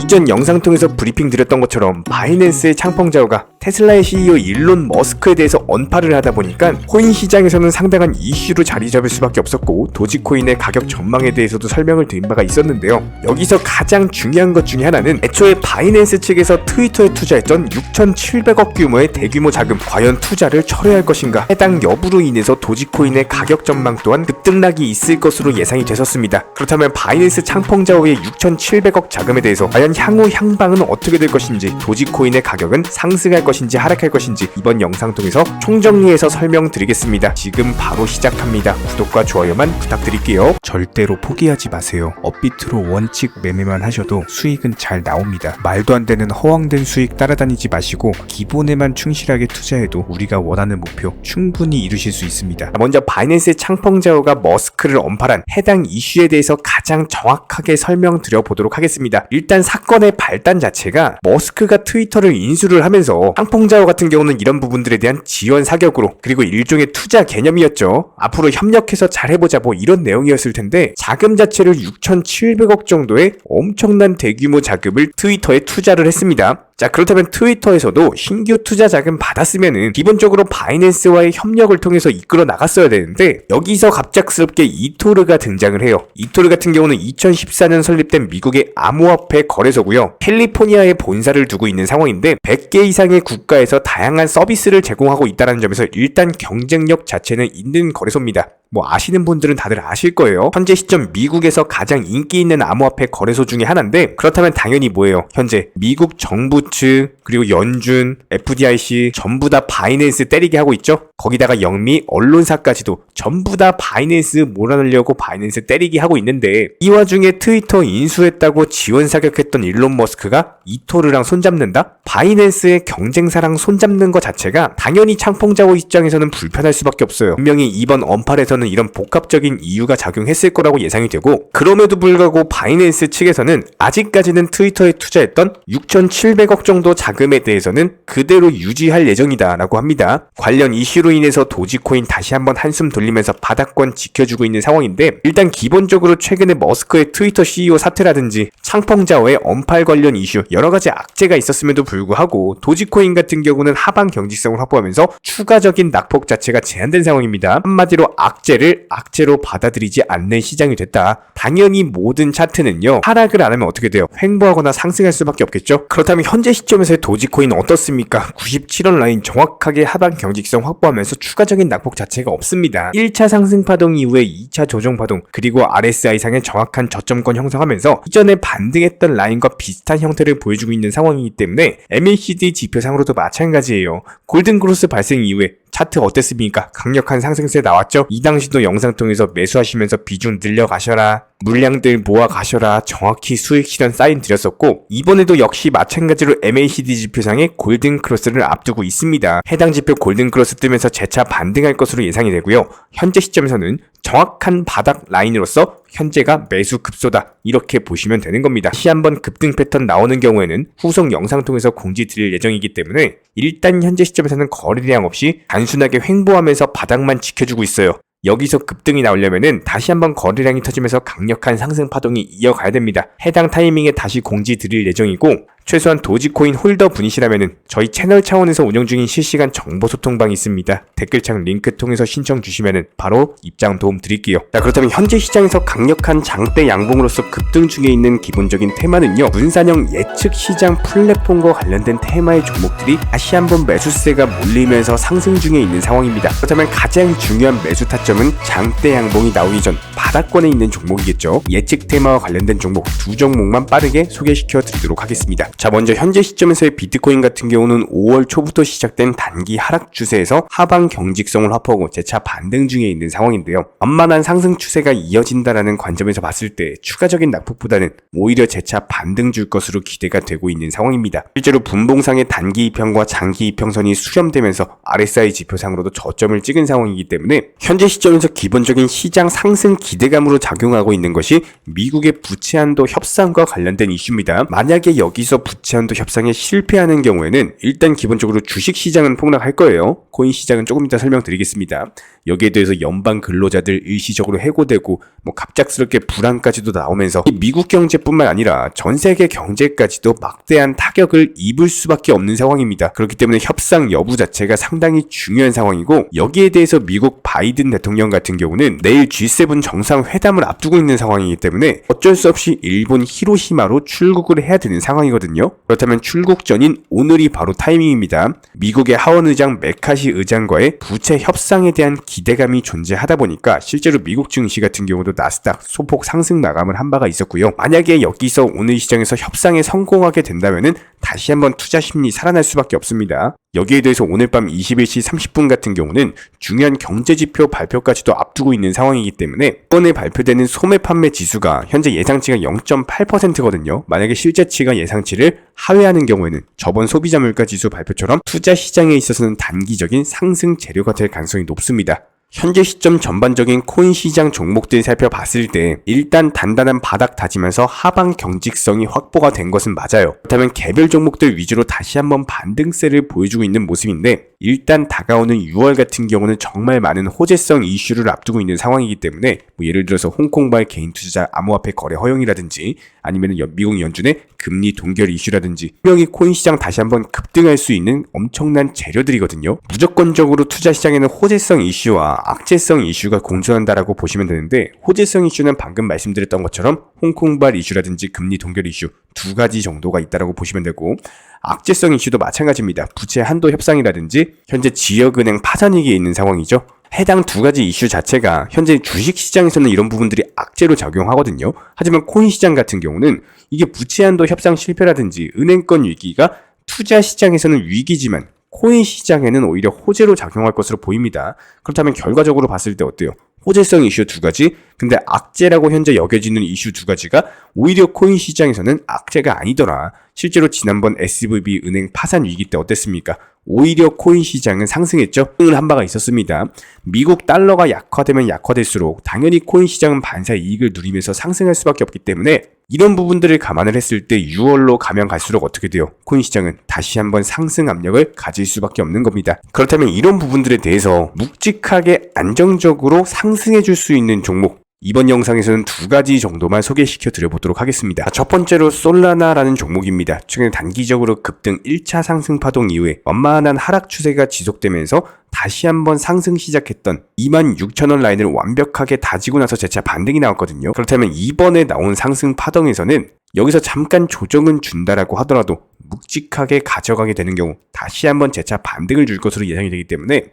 이전 영상 통해서 브리핑 드렸던 것처럼 바이낸스의 창펑자오가 테슬라의 CEO 일론 머스크에 대해서 언팔을 하다 보니까 코인 시장에서는 상당한 이슈로 자리 잡을 수밖에 없었고, 도지코인의 가격 전망에 대해서도 설명을 드린 바가 있었는데요. 여기서 가장 중요한 것 중에 하나는 애초에 바이낸스 측에서 트위터에 투자했던 6,700억 규모의 대규모 자금, 과연 투자를 철회할 것인가, 해당 여부로 인해서 도지코인의 가격 전망 또한 급등락이 있을 것으로 예상이 됐었습니다. 그렇다면 바이낸스 창펑자오의 6,700억 자금에 대해서 과연 향후 향방은 어떻게 될 것인지, 도지코인의 가격은 상승할 것인지 하락할 것인지 이번 영상 통해서 총정리해서 설명드리겠습니다. 지금 바로 시작합니다. 구독과 좋아요만 부탁드릴게요. 절대로 포기하지 마세요. 업비트로 원칙 매매만 하셔도 수익은 잘 나옵니다. 말도 안 되는 허황된 수익 따라다니지 마시고 기본에만 충실하게 투자해도 우리가 원하는 목표 충분히 이루실 수 있습니다. 먼저 바이낸스의 창펑자오가 머스크를 언팔한 해당 이슈에 대해서 가장 정확하게 설명드려 보도록 하겠습니다. 일단 사건의 발단 자체가 머스크가 트위터를 인수를 하면서 창펑자오 같은 경우는 이런 부분들에 대한 지원 사격으로, 그리고 일종의 투자 개념이었죠. 앞으로 협력해서 잘해보자 뭐 이런 내용이었을 텐데, 자금 자체를 6,700억 정도의 엄청난 대규모 자금을 트위터에 투자를 했습니다. 자, 그렇다면 트위터에서도 신규 투자 자금 받았으면은 기본적으로 바이낸스와의 협력을 통해서 이끌어 나갔어야 되는데, 여기서 갑작스럽게 이토르가 등장을 해요. 이토르 같은 경우는 2014년 설립된 미국의 암호화폐 거래소고요. 캘리포니아에 본사를 두고 있는 상황인데 100개 이상의 국가에서 다양한 서비스를 제공하고 있다는 점에서 일단 경쟁력 자체는 있는 거래소입니다. 뭐 아시는 분들은 다들 아실 거예요. 현재 시점 미국에서 가장 인기 있는 암호화폐 거래소 중에 하나인데, 그렇다면 당연히 뭐예요? 현재 미국 정부 측, 그리고 연준, FDIC 전부 다 바이낸스 때리게 하고 있죠. 거기다가 영미, 언론사까지도 전부 다 바이낸스 몰아넣으려고 바이낸스 때리기 하고 있는데, 이 와중에 트위터 인수했다고 지원 사격했던 일론 머스크가 이토르랑 손잡는다? 바이낸스의 경쟁사랑 손잡는 것 자체가 당연히 창펑자오 입장에서는 불편할 수밖에 없어요. 분명히 이번 언팔에서는 이런 복합적인 이유가 작용했을 거라고 예상이 되고, 그럼에도 불구하고 바이낸스 측에서는 아직까지는 트위터에 투자했던 6,700억 정도 자금에 대해서는 그대로 유지할 예정이다 라고 합니다. 관련 이슈로 인해서 도지코인 다시 한번 한숨 돌리면서 바닥권 지켜주고 있는 상황인데, 일단 기본적으로 최근에 머스크의 트위터 CEO 사태라든지 창펑자오의 언팔 관련 이슈, 여러가지 악재가 있었음에도 불구하고 도지코인 같은 경우는 하방 경직성을 확보하면서 추가적인 낙폭 자체가 제한된 상황입니다. 한마디로 악재를 악재로 받아들이지 않는 시장이 됐다. 당연히 모든 차트는요, 하락을 안 하면 어떻게 돼요? 횡보하거나 상승할 수밖에 없겠죠. 그렇다면 현재 시점에서의 도지코인 어떻습니까? 97원 라인 정확하게 하방 경직성 확보하면서 추가적인 낙폭 자체가 없습니다. 1차 상승 파동 이후에 2차 조정 파동, 그리고 RSI상의 정확한 저점권 형성하면서 이전에 반등했던 라인과 비슷한 형태를 보여주고 있는 상황이기 때문에 MACD 지표상으로도 마찬가지예요. 골든크로스 발생 이후에 차트 어땠습니까? 강력한 상승세 나왔죠? 이 당시도 영상 통해서 매수하시면서 비중 늘려가셔라, 물량들 모아가셔라, 정확히 수익 실현 사인 드렸었고, 이번에도 역시 마찬가지로 MACD 지표상의 골든크로스를 앞두고 있습니다. 해당 지표 골든크로스 뜨면서 재차 반등할 것으로 예상이 되고요. 현재 시점에서는 정확한 바닥 라인으로서 현재가 매수 급소다, 이렇게 보시면 되는 겁니다. 다시 한번 급등 패턴 나오는 경우에는 후속 영상 통해서 공지 드릴 예정이기 때문에 일단 현재 시점에서는 거래량 없이 단순하게 횡보하면서 바닥만 지켜주고 있어요. 여기서 급등이 나오려면은 다시 한번 거래량이 터지면서 강력한 상승 파동이 이어가야 됩니다. 해당 타이밍에 다시 공지 드릴 예정이고, 최소한 도지코인 홀더 분이시라면은 저희 채널 차원에서 운영 중인 실시간 정보 소통방이 있습니다. 댓글창 링크 통해서 신청 주시면은 바로 입장 도움 드릴게요. 자, 그렇다면 현재 시장에서 강력한 장대 양봉으로서 급등 중에 있는 기본적인 테마는요, 분산형 예측 시장 플랫폼과 관련된 테마의 종목들이 다시 한번 매수세가 몰리면서 상승 중에 있는 상황입니다. 그렇다면 가장 중요한 매수 타점은 장대 양봉이 나오기 전 바닥권에 있는 종목이겠죠. 예측 테마와 관련된 종목 두 종목만 빠르게 소개시켜 드리도록 하겠습니다. 자, 먼저 현재 시점에서의 비트코인 같은 경우는 5월 초부터 시작된 단기 하락 추세에서 하방 경직성을 확보하고 재차 반등 중에 있는 상황인데요. 완만한 상승 추세가 이어진다라는 관점에서 봤을 때 추가적인 낙폭보다는 오히려 재차 반등 줄 것으로 기대가 되고 있는 상황입니다. 실제로 분봉상의 단기 이평과 장기 이평선이 수렴되면서 RSI 지표상으로도 저점을 찍은 상황이기 때문에 현재 시점에서 기본적인 시장 상승 기대감으로 작용하고 있는 것이 미국의 부채 한도 협상과 관련된 이슈입니다. 만약에 여기서 부채 한도 협상에 실패하는 경우에는 일단 기본적으로 주식시장은 폭락할 거예요. 코인 시장은 조금 이따 설명드리겠습니다. 여기에 대해서 연방 근로자들 일시적으로 해고되고 갑작스럽게 불안까지도 나오면서 미국 경제뿐만 아니라 전 세계 경제까지도 막대한 타격을 입을 수밖에 없는 상황입니다. 그렇기 때문에 협상 여부 자체가 상당히 중요한 상황이고, 여기에 대해서 미국 바이든 대통령 같은 경우는 내일 G7 정상회담을 앞두고 있는 상황이기 때문에 어쩔 수 없이 일본 히로시마로 출국을 해야 되는 상황이거든요. 그렇다면 출국 전인 오늘이 바로 타이밍입니다. 미국의 하원 의장 메카시 의장과의 부채 협상에 대한 기대감이 존재하다 보니까 실제로 미국 증시 같은 경우도 나스닥 소폭 상승 마감을 한 바가 있었고요. 만약에 여기서 오늘 시장에서 협상에 성공하게 된다면은 다시 한번 투자 심리 살아날 수밖에 없습니다. 여기에 대해서 오늘 밤 21시 30분 같은 경우는 중요한 경제지표 발표까지도 앞두고 있는 상황이기 때문에 이번에 발표되는 소매 판매 지수가 현재 예상치가 0.8%거든요. 만약에 실제치가 예상치를 하회하는 경우에는 저번 소비자 물가 지수 발표처럼 투자 시장에 있어서는 단기적인 상승 재료가 될 가능성이 높습니다. 현재 시점 전반적인 코인 시장 종목들 살펴봤을 때 일단 단단한 바닥 다지면서 하방 경직성이 확보가 된 것은 맞아요. 그렇다면 개별 종목들 위주로 다시 한번 반등세를 보여주고 있는 모습인데, 일단 다가오는 6월 같은 경우는 정말 많은 호재성 이슈를 앞두고 있는 상황이기 때문에 예를 들어서 홍콩발 개인 투자자 암호화폐 거래 허용이라든지 아니면 미국 연준의 금리 동결 이슈라든지 분명히 코인 시장 다시 한번 급등할 수 있는 엄청난 재료들이거든요. 무조건적으로 투자 시장에는 호재성 이슈와 악재성 이슈가 공존한다라고 보시면 되는데, 호재성 이슈는 방금 말씀드렸던 것처럼 홍콩발 이슈라든지 금리 동결 이슈 두 가지 정도가 있다라고 보시면 되고, 악재성 이슈도 마찬가지입니다. 부채 한도 협상이라든지 현재 지역은행 파산위기에 있는 상황이죠. 해당 두 가지 이슈 자체가 현재 주식시장에서는 이런 부분들이 악재로 작용하거든요. 하지만 코인 시장 같은 경우는 이게 부채 한도 협상 실패라든지 은행권 위기가 투자 시장에서는 위기지만 코인 시장에는 오히려 호재로 작용할 것으로 보입니다. 그렇다면 결과적으로 봤을 때 어때요? 호재성 이슈 두 가지, 근데 악재라고 현재 여겨지는 이슈 두 가지가 오히려 코인 시장에서는 악재가 아니더라. 실제로 지난번 SVB 은행 파산 위기 때 어땠습니까? 오히려 코인 시장은 상승했죠. 흥을 한 바가 있었습니다. 미국 달러가 약화되면 약화될수록 당연히 코인 시장은 반사 이익을 누리면서 상승할 수밖에 없기 때문에 이런 부분들을 감안을 했을 때 6월로 가면 갈수록 어떻게 돼요? 코인 시장은 다시 한번 상승 압력을 가질 수밖에 없는 겁니다. 그렇다면 이런 부분들에 대해서 묵직하게 안정적으로 상승해 줄 수 있는 종목, 이번 영상에서는 두 가지 정도만 소개시켜 드려보도록 하겠습니다. 첫 번째로 솔라나라는 종목입니다. 최근에 단기적으로 급등 1차 상승 파동 이후에 완만한 하락 추세가 지속되면서 다시 한번 상승 시작했던 26,000원 라인을 완벽하게 다지고 나서 재차 반등이 나왔거든요. 그렇다면 이번에 나온 상승 파동에서는 여기서 잠깐 조정은 준다라고 하더라도 묵직하게 가져가게 되는 경우 다시 한번 재차 반등을 줄 것으로 예상이 되기 때문에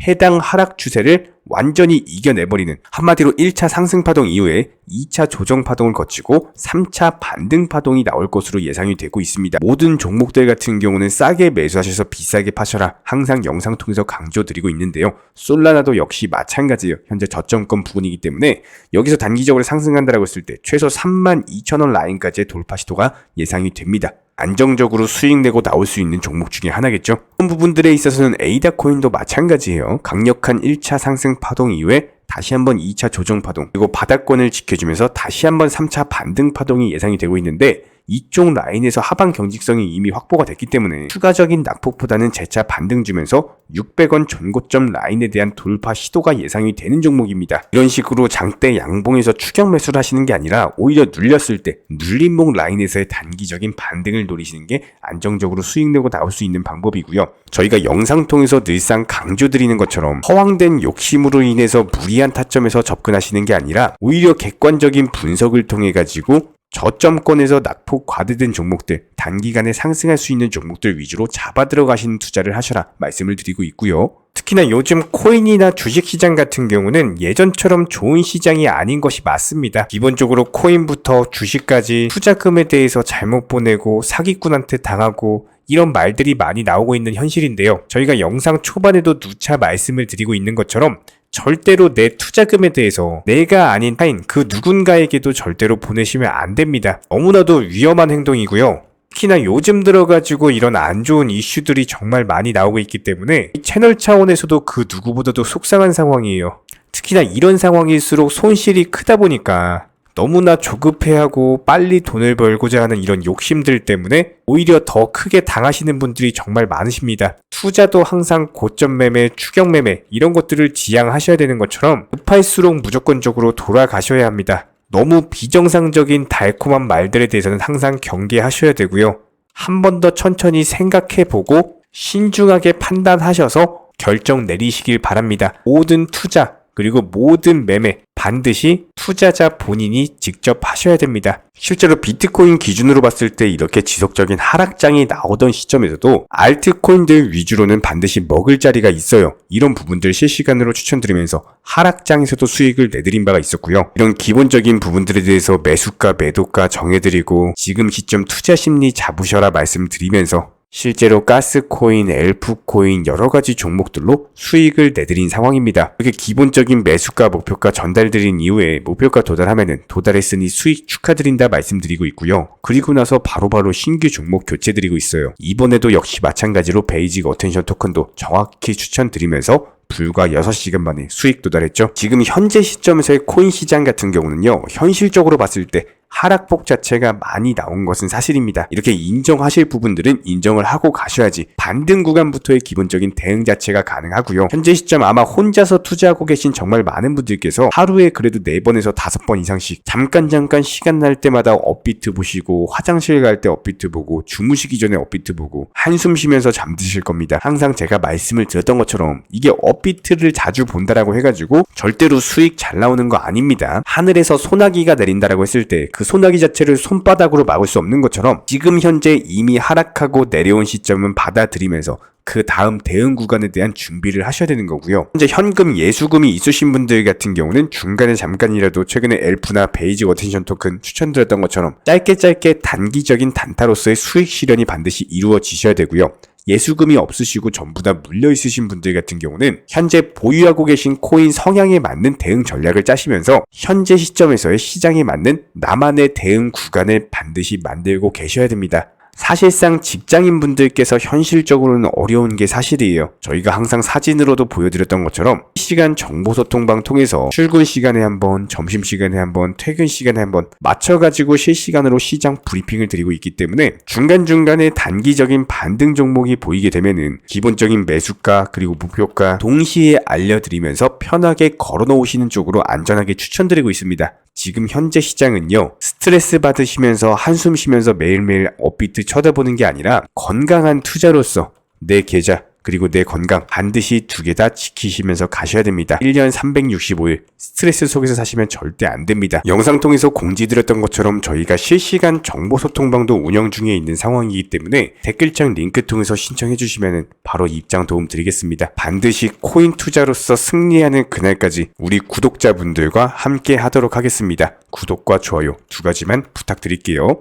해당 하락 추세를 완전히 이겨내버리는, 한마디로 1차 상승 파동 이후에 2차 조정 파동을 거치고 3차 반등 파동이 나올 것으로 예상이 되고 있습니다. 모든 종목들 같은 경우는 싸게 매수하셔서 비싸게 파셔라 항상 영상 통해서 강조드리고 있는데요. 솔라나도 역시 마찬가지예요. 현재 저점권 부근이기 때문에 여기서 단기적으로 상승한다라고 했을 때 최소 32,000원 라인까지의 돌파 시도가 예상이 됩니다. 안정적으로 수익 내고 나올 수 있는 종목 중에 하나겠죠. 이런 부분들에 있어서는 에이다 코인도 마찬가지예요. 강력한 1차 상승 파동 이후에 다시 한번 2차 조정 파동, 그리고 바닥권을 지켜주면서 다시 한번 3차 반등 파동이 예상이 되고 있는데, 이쪽 라인에서 하방 경직성이 이미 확보가 됐기 때문에 추가적인 낙폭보다는 재차 반등 주면서 600원 전고점 라인에 대한 돌파 시도가 예상이 되는 종목입니다. 이런 식으로 장대 양봉에서 추격 매수를 하시는 게 아니라 오히려 눌렸을 때 눌림목 라인에서의 단기적인 반등을 노리시는 게 안정적으로 수익 내고 나올 수 있는 방법이고요. 저희가 영상 통해서 늘상 강조드리는 것처럼 허황된 욕심으로 인해서 무리한 타점에서 접근하시는 게 아니라 오히려 객관적인 분석을 통해 가지고 저점권에서 낙폭 과대된 종목들, 단기간에 상승할 수 있는 종목들 위주로 잡아 들어가시는 투자를 하셔라 말씀을 드리고 있고요. 특히나 요즘 코인이나 주식시장 같은 경우는 예전처럼 좋은 시장이 아닌 것이 맞습니다. 기본적으로 코인부터 주식까지 투자금에 대해서 잘못 보내고 사기꾼한테 당하고 이런 말들이 많이 나오고 있는 현실인데요. 저희가 영상 초반에도 누차 말씀을 드리고 있는 것처럼 절대로 내 투자금에 대해서 내가 아닌 타인 그 누군가에게도 절대로 보내시면 안 됩니다. 너무나도 위험한 행동이고요. 특히나 요즘 들어가지고 이런 안 좋은 이슈들이 정말 많이 나오고 있기 때문에 채널 차원에서도 그 누구보다도 속상한 상황이에요. 특히나 이런 상황일수록 손실이 크다 보니까 너무나 조급해하고 빨리 돈을 벌고자 하는 이런 욕심들 때문에 오히려 더 크게 당하시는 분들이 정말 많으십니다. 투자도 항상 고점 매매, 추격 매매 이런 것들을 지양하셔야 되는 것처럼 급할수록 무조건적으로 돌아가셔야 합니다. 너무 비정상적인 달콤한 말들에 대해서는 항상 경계하셔야 되고요. 한 번 더 천천히 생각해보고 신중하게 판단하셔서 결정 내리시길 바랍니다. 모든 투자 그리고 모든 매매 반드시 투자자 본인이 직접 하셔야 됩니다. 실제로 비트코인 기준으로 봤을 때 이렇게 지속적인 하락장이 나오던 시점에서도 알트코인들 위주로는 반드시 먹을 자리가 있어요. 이런 부분들 실시간으로 추천드리면서 하락장에서도 수익을 내드린 바가 있었고요. 이런 기본적인 부분들에 대해서 매수가, 매도가 정해드리고 지금 시점 투자 심리 잡으셔라 말씀드리면서 실제로 가스코인, 엘프코인 여러가지 종목들로 수익을 내드린 상황입니다. 이렇게 기본적인 매수가, 목표가 전달드린 이후에 목표가 도달하면은 도달했으니 수익 축하드린다 말씀드리고 있고요. 그리고 나서 바로바로 신규 종목 교체드리고 있어요. 이번에도 역시 마찬가지로 베이직 어텐션 토큰도 정확히 추천드리면서 불과 6시간 만에 수익 도달했죠. 지금 현재 시점에서의 코인 시장 같은 경우는요, 현실적으로 봤을 때 하락폭 자체가 많이 나온 것은 사실입니다. 이렇게 인정하실 부분들은 인정을 하고 가셔야지 반등 구간부터의 기본적인 대응 자체가 가능하고요. 현재 시점 아마 혼자서 투자하고 계신 정말 많은 분들께서 하루에 그래도 4번에서 5번 이상씩 잠깐 시간 날 때마다 업비트 보시고 화장실 갈 때 업비트 보고 주무시기 전에 업비트 보고 한숨 쉬면서 잠드실 겁니다. 항상 제가 말씀을 드렸던 것처럼 이게 업비트를 자주 본다라고 해가지고 절대로 수익 잘 나오는 거 아닙니다. 하늘에서 소나기가 내린다라고 했을 때 그 소나기 자체를 손바닥으로 막을 수 없는 것처럼 지금 현재 이미 하락하고 내려온 시점은 받아들이면서 그 다음 대응 구간에 대한 준비를 하셔야 되는 거고요. 현재 현금 예수금이 있으신 분들 같은 경우는 중간에 잠깐이라도 최근에 엘프나 베이직 어텐션 토큰 추천드렸던 것처럼 짧게 단기적인 단타로서의 수익 실현이 반드시 이루어지셔야 되고요. 예수금이 없으시고 전부 다 물려 있으신 분들 같은 경우는 현재 보유하고 계신 코인 성향에 맞는 대응 전략을 짜시면서 현재 시점에서의 시장에 맞는 나만의 대응 구간을 반드시 만들고 계셔야 됩니다. 사실상 직장인분들께서 현실적으로는 어려운 게 사실이에요. 저희가 항상 사진으로도 보여드렸던 것처럼 실시간 정보소통방 통해서 출근 시간에 한번, 점심시간에 한번, 퇴근 시간에 한번 맞춰가지고 실시간으로 시장 브리핑을 드리고 있기 때문에 중간중간에 단기적인 반등 종목이 보이게 되면은 기본적인 매수가 그리고 목표가 동시에 알려드리면서 편하게 걸어놓으시는 쪽으로 안전하게 추천드리고 있습니다. 지금 현재 시장은요, 스트레스 받으시면서 한숨 쉬면서 매일매일 업비트 쳐다보는 게 아니라 건강한 투자로서 내 계좌 그리고 내 건강 반드시 2개 다 지키시면서 가셔야 됩니다. 1년 365일 스트레스 속에서 사시면 절대 안 됩니다. 영상 통해서 공지드렸던 것처럼 저희가 실시간 정보소통방도 운영 중에 있는 상황이기 때문에 댓글창 링크 통해서 신청해 주시면 바로 입장 도움 드리겠습니다. 반드시 코인 투자로서 승리하는 그날까지 우리 구독자분들과 함께 하도록 하겠습니다. 구독과 좋아요 2가지만 부탁드릴게요.